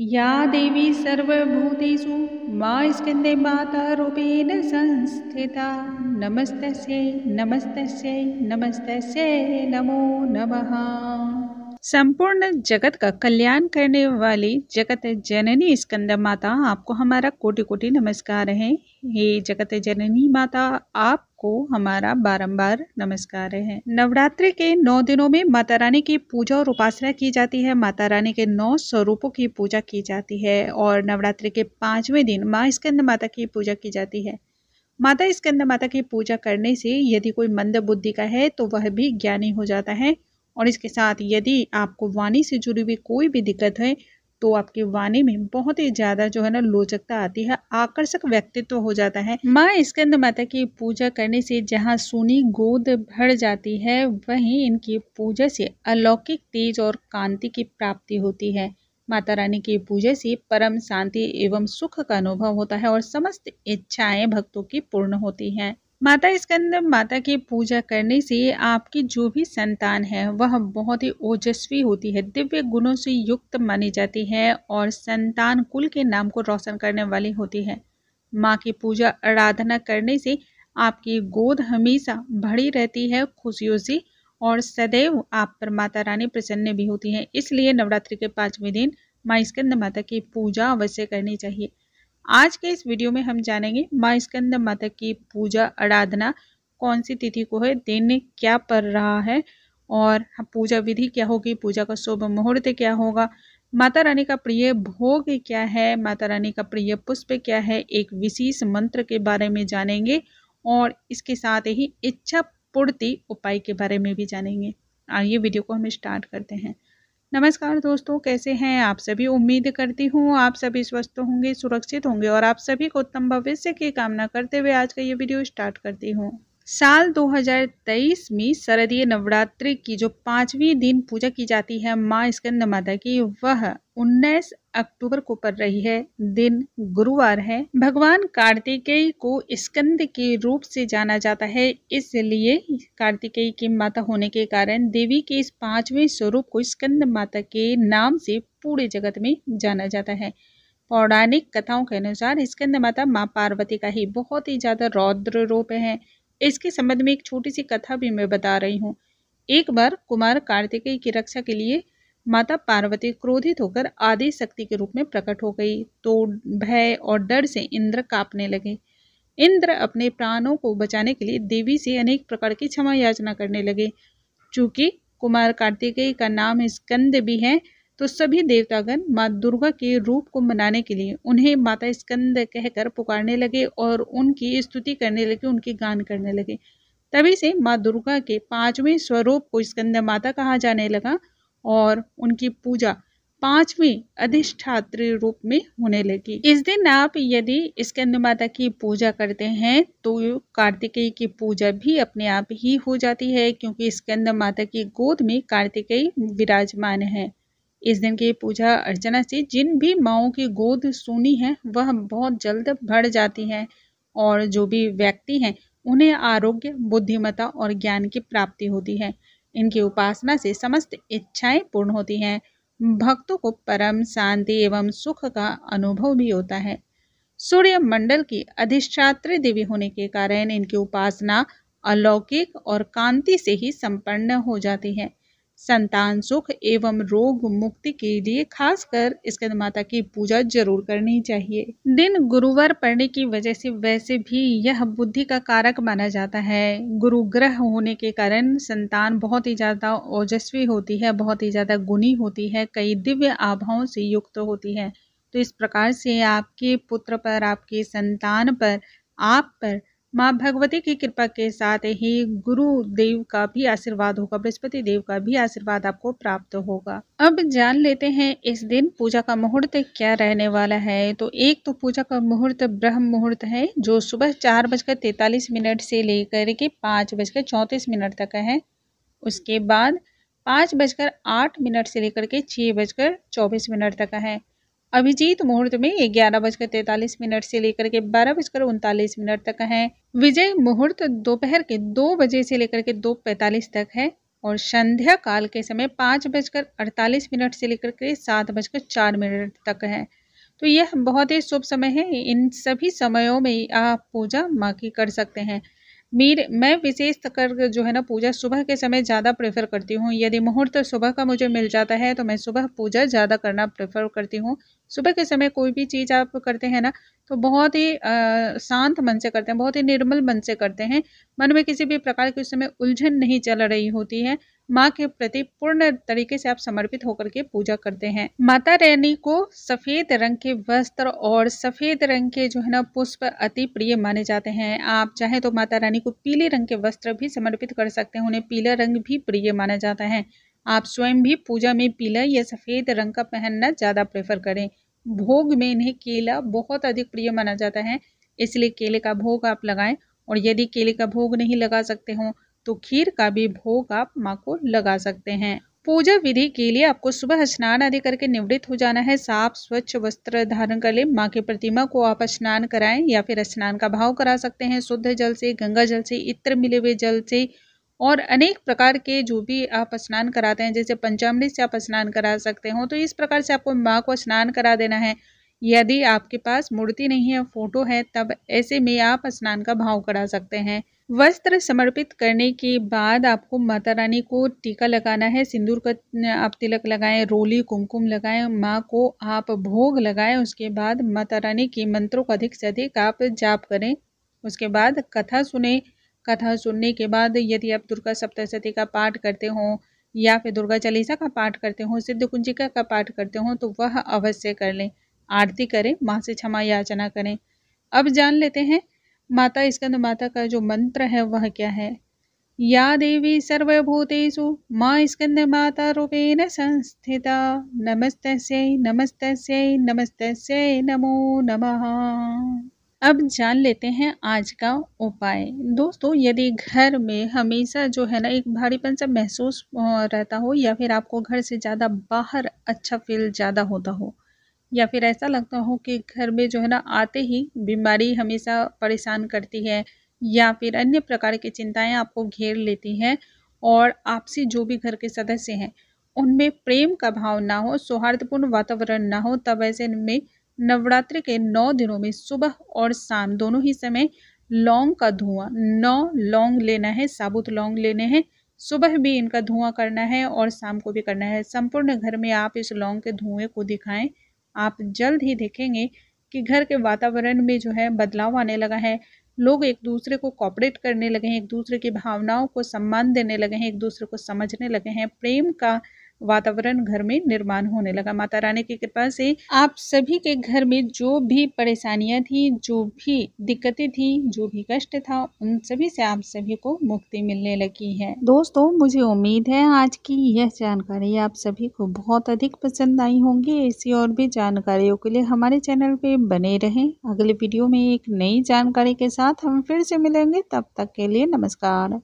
या देवी सर्वभूतेषु मा स्कन्दे मातारूपेण संस्थिता नमस्तस्यै नमस्तस्यै नमस्तस्यै नमो नमः। संपूर्ण जगत का कल्याण करने वाली जगत जननी स्कंद माता, आपको हमारा कोटि कोटि नमस्कार है। हे जगत जननी माता, आपको हमारा बारंबार नमस्कार है। नवरात्रि के 9 दिनों में माता रानी की पूजा और उपासना की जाती है। माता रानी के 9 स्वरूपों की पूजा की जाती है और नवरात्रि के 5वें दिन माँ स्कंद माता की पूजा की जाती है। माता स्कंद माता की पूजा करने से यदि कोई मंद बुद्धि का है तो वह भी ज्ञानी हो जाता है। और इसके साथ यदि आपको वाणी से जुड़ी हुई कोई भी दिक्कत है तो आपकी वाणी में बहुत ही ज्यादा जो है ना लोचकता आती है, आकर्षक व्यक्तित्व हो जाता है। माँ स्कंद माता की पूजा करने से जहाँ सोनी गोद भर जाती है, वहीं इनकी पूजा से अलौकिक तेज और कांति की प्राप्ति होती है। माता रानी की पूजा से परम शांति एवं सुख का अनुभव होता है और समस्त इच्छाएं भक्तों की पूर्ण होती हैं। माता स्कंद माता की पूजा करने से आपकी जो भी संतान है वह बहुत ही ओजस्वी होती है, दिव्य गुणों से युक्त मानी जाती है और संतान कुल के नाम को रोशन करने वाली होती है। माँ की पूजा आराधना करने से आपकी गोद हमेशा भरी रहती है खुशियों से और सदैव आप पर माता रानी प्रसन्न भी होती हैं। इसलिए नवरात्रि के 5वें दिन माँ स्कंद माता की पूजा अवश्य करनी चाहिए। आज के इस वीडियो में हम जानेंगे माँ स्कंद माता की पूजा आराधना कौन सी तिथि को है, दिन क्या पड़ रहा है और पूजा विधि क्या होगी, पूजा का शुभ मुहूर्त क्या होगा, माता रानी का प्रिय भोग क्या है, माता रानी का प्रिय पुष्प क्या है, एक विशेष मंत्र के बारे में जानेंगे और इसके साथ ही इच्छा पूर्ति उपाय के बारे में भी जानेंगे। आइए वीडियो को हम स्टार्ट करते हैं। नमस्कार दोस्तों, कैसे हैं आप सभी। उम्मीद करती हूँ आप सभी स्वस्थ होंगे, सुरक्षित होंगे और आप सभी को उत्तम भविष्य की कामना करते हुए आज का ये वीडियो स्टार्ट करती हूँ। साल 2023 में शारदीय नवरात्रि की जो 5वीं दिन पूजा की जाती है माँ स्कंद माता की, वह 19 अक्टूबर को पड़ रही है। दिन गुरुवार है। भगवान कार्तिकेय को स्कंद के रूप से जाना जाता है, इसलिए कार्तिकेय की माता होने के कारण देवी के इस 5वें स्वरूप को स्कंद माता के नाम से पूरे जगत में जाना जाता है। पौराणिक कथाओं के अनुसार स्कंद माता माँ पार्वती का ही बहुत ही ज्यादा रौद्र रूप है। इसके संबंध में एक छोटी सी कथा भी मैं बता रही हूँ। एक बार कुमार कार्तिकेय की रक्षा के लिए माता पार्वती क्रोधित होकर आदि शक्ति के रूप में प्रकट हो गई तो भय और डर से इंद्र कांपने लगे। इंद्र अपने प्राणों को बचाने के लिए देवी से अनेक प्रकार की क्षमा याचना करने लगे। चूंकि कुमार कार्तिकेय का नाम स्कंद भी है तो सभी देवतागण माँ दुर्गा के रूप को मनाने के लिए उन्हें माता स्कंद कहकर पुकारने लगे और उनकी स्तुति करने लगे, उनकी गान करने लगे। तभी से माँ दुर्गा के 5वें स्वरूप को स्कंद माता कहा जाने लगा और उनकी पूजा 5वें अधिष्ठात्री रूप में होने लगी। इस दिन आप यदि स्कंद माता की पूजा करते हैं तो कार्तिकेय की पूजा भी अपने आप ही हो जाती है, क्योंकि स्कंद माता की गोद में कार्तिकेय विराजमान है। इस दिन की पूजा अर्चना से जिन भी माँओं की गोद सूनी है वह बहुत जल्द भर जाती है और जो भी व्यक्ति हैं उन्हें आरोग्य, बुद्धिमत्ता और ज्ञान की प्राप्ति होती है। इनकी उपासना से समस्त इच्छाएं पूर्ण होती हैं। भक्तों को परम शांति एवं सुख का अनुभव भी होता है। सूर्य मंडल की अधिष्ठात्री देवी होने के कारण इनकी उपासना अलौकिक और कांति से ही संपन्न हो जाती है। संतान सुख एवं रोग मुक्ति के लिए खासकर स्कंद माता की पूजा जरूर करनी चाहिए। दिन गुरुवार पड़ने की वजह से वैसे भी यह बुद्धि का कारक माना जाता है। गुरु ग्रह होने के कारण संतान बहुत ही ज्यादा ओजस्वी होती है, बहुत ही ज्यादा गुणी होती है, कई दिव्य आभाओं से युक्त होती है। तो इस प्रकार से आपके पुत्र पर, आपके संतान पर, आप पर माँ भगवती की कृपा के साथ ही गुरुदेव का भी आशीर्वाद होगा, बृहस्पति देव का भी आशीर्वाद आपको प्राप्त होगा। अब जान लेते हैं इस दिन पूजा का मुहूर्त क्या रहने वाला है। तो एक तो पूजा का मुहूर्त ब्रह्म मुहूर्त है, जो सुबह 4:43 से लेकर के 5:34 तक है। उसके बाद 5:08 से लेकर के 6:24 तक है। अभिजीत मुहूर्त में 11:43 से लेकर के 12:39 तक है। विजय मुहूर्त दोपहर के 2 बजे से लेकर के 2:45 तक है। और संध्या काल के समय 5:48 से लेकर के 7:04 तक है। तो यह बहुत ही शुभ समय है। इन सभी समयों में आप पूजा माँ की कर सकते हैं। मैं विशेष कर जो है ना पूजा सुबह के समय ज़्यादा प्रेफर करती हूँ। यदि मुहूर्त सुबह का मुझे मिल जाता है तो मैं सुबह पूजा ज़्यादा करना प्रेफर करती हूँ। सुबह के समय कोई भी चीज़ आप करते हैं ना तो बहुत ही शांत मन से करते हैं, बहुत ही निर्मल मन से करते हैं। मन में किसी भी प्रकार की उस समय उलझन नहीं चल रही होती है। माँ के प्रति पूर्ण तरीके से आप समर्पित होकर के पूजा करते हैं। माता रानी को सफेद रंग के वस्त्र और सफेद रंग के जो है ना पुष्प अति प्रिय माने जाते हैं। आप चाहे तो माता रानी को पीले रंग के वस्त्र भी समर्पित कर सकते हैं, उन्हें पीला रंग भी प्रिय माना जाता है। आप स्वयं भी पूजा में पीला या सफेद रंग का पहनना ज्यादा प्रेफर करें। भोग में इन्हें केला बहुत अधिक प्रिय माना जाता है, इसलिए केले का भोग आप लगाएं। और यदि केले का भोग नहीं लगा सकते हो तो खीर का भी भोग आप माँ को लगा सकते हैं। पूजा विधि के लिए आपको सुबह स्नान आदि करके निवृत्त हो जाना है। साफ स्वच्छ वस्त्र धारण कर ले। माँ की प्रतिमा को आप स्नान कराएं या फिर स्नान का भाव करा सकते हैं शुद्ध जल से, गंगा जल से, इत्र मिले हुए जल से और अनेक प्रकार के जो भी आप स्नान कराते हैं, जैसे पंचामृत से आप स्नान करा सकते हो। तो इस प्रकार से आपको माँ को स्नान करा देना है। यदि आपके पास मूर्ति नहीं है, फोटो है, तब ऐसे में आप स्नान का भाव करा सकते हैं। वस्त्र समर्पित करने के बाद आपको माता रानी को टीका लगाना है। सिंदूर का आप तिलक लगाएं, रोली कुमकुम लगाएं, माँ को आप भोग लगाएं। उसके बाद माता रानी के मंत्रों को अधिक से अधिक आप जाप करें। उसके बाद कथा सुने। कथा सुनने के बाद यदि आप दुर्गा सप्तशती का पाठ करते हो या फिर दुर्गा चालीसा का पाठ करते हो, सिद्ध कुंजिका का पाठ करते हो तो वह अवश्य कर लें। आरती करें, माँ से क्षमा याचना करें। अब जान लेते हैं माता स्कंद माता का जो मंत्र है वह क्या है। या देवी सर्वभूतेषु माँ स्कंद माता रूपेण संस्थिता नमस्तस्यै नमस्तस्यै नमस्तस्यै नमो नमः। अब जान लेते हैं आज का उपाय। दोस्तों, यदि घर में हमेशा जो है ना एक भारीपन सा महसूस रहता हो या फिर आपको घर से ज़्यादा बाहर अच्छा फील ज़्यादा होता हो या फिर ऐसा लगता हो कि घर में जो है ना आते ही बीमारी हमेशा परेशान करती है या फिर अन्य प्रकार की चिंताएं आपको घेर लेती हैं और आपसी जो भी घर के सदस्य हैं उनमें प्रेम का भाव ना हो, सौहार्दपूर्ण वातावरण ना हो, तब ऐसे में नवरात्रि के 9 दिनों में सुबह और शाम दोनों ही समय लौंग का धुआं 9 लौंग लेना है, साबुत लौंग लेने हैं। सुबह भी इनका धुआं करना है और शाम को भी करना है। संपूर्ण घर में आप इस लौंग के धुएं को दिखाएं। आप जल्द ही देखेंगे कि घर के वातावरण में जो है बदलाव आने लगा है। लोग एक दूसरे को कोऑपरेट करने लगे हैं, एक दूसरे की भावनाओं को सम्मान देने लगे हैं, एक दूसरे को समझने लगे हैं। प्रेम का वातावरण घर में निर्माण होने लगा। माता रानी की कृपा से आप सभी के घर में जो भी परेशानियां थी, जो भी दिक्कतें थी, जो भी कष्ट था, उन सभी से आप सभी को मुक्ति मिलने लगी है। दोस्तों, मुझे उम्मीद है आज की यह जानकारी आप सभी को बहुत अधिक पसंद आई होंगी। ऐसी और भी जानकारियों के लिए हमारे चैनल पे बने रहें। अगले वीडियो में एक नई जानकारी के साथ हम फिर से मिलेंगे। तब तक के लिए नमस्कार।